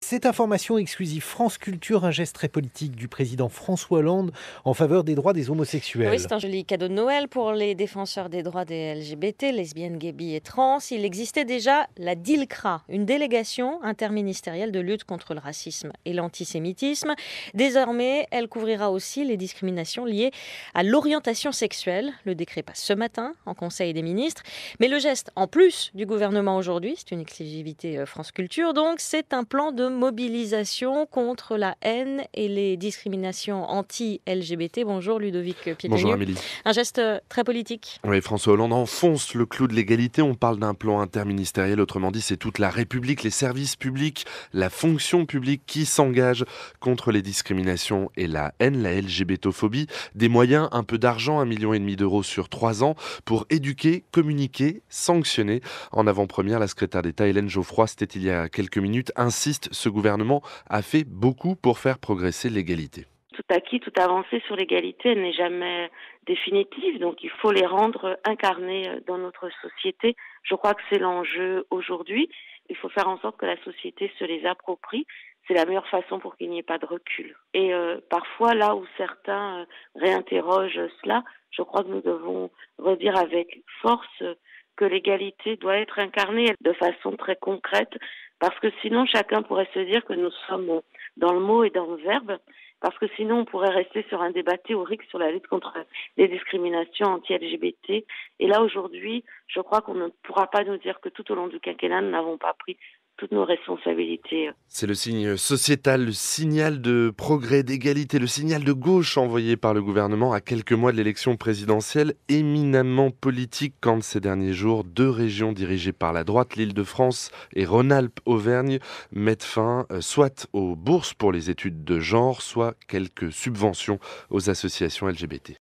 Cette information exclusive France Culture, un geste très politique du président François Hollande en faveur des droits des Oui, homosexuels. c'est un joli cadeau de Noël pour les défenseurs des droits des LGBT, lesbiennes, gays, bi et trans. Il existait déjà la DILCRA, une délégation interministérielle de lutte contre le racisme et l'antisémitisme. Désormais, elle couvrira aussi les discriminations liées à l'orientation sexuelle. Le décret passe ce matin en Conseil des ministres. Mais le geste, en plus du gouvernement aujourd'hui, c'est une exclusivité France Culture, donc c'est un plan de mobilisation contre la haine et les discriminations anti-LGBT. Bonjour Ludovic Bonjour Pietoniu. Amélie. Un geste très politique. Oui, François Hollande enfonce le clou de l'égalité. On parle d'un plan interministériel, autrement dit, c'est toute la République, les services publics, la fonction publique qui s'engage contre les discriminations et la haine, la LGBTophobie. Des moyens, un peu d'argent, 1,5 million d'euros sur 3 ans pour éduquer, communiquer, sanctionner. En avant-première, la secrétaire d'État Hélène Geoffroy, c'était il y a quelques minutes, insiste, ce gouvernement a fait beaucoup pour faire progresser l'égalité. Tout acquis, toute avancée sur l'égalité, elle n'est jamais définitive, donc il faut les rendre incarnées dans notre société. Je crois que c'est l'enjeu aujourd'hui. Il faut faire en sorte que la société se les approprie. C'est la meilleure façon pour qu'il n'y ait pas de recul. Et parfois, là où certains réinterrogent cela, je crois que nous devons redire avec force que l'égalité doit être incarnée de façon très concrète, parce que sinon chacun pourrait se dire que nous sommes dans le mot et dans le verbe, parce que sinon on pourrait rester sur un débat théorique sur la lutte contre les discriminations anti-LGBT. Et là aujourd'hui, je crois qu'on ne pourra pas nous dire que tout au long du quinquennat, nous n'avons pas pris toutes nos responsabilités. C'est le signe sociétal, le signal de progrès, d'égalité, le signal de gauche envoyé par le gouvernement à quelques mois de l'élection présidentielle, éminemment politique quand ces derniers jours, 2 régions dirigées par la droite, l'Île-de-France et Rhône-Alpes-Auvergne, mettent fin soit aux bourses pour les études de genre, soit quelques subventions aux associations LGBT.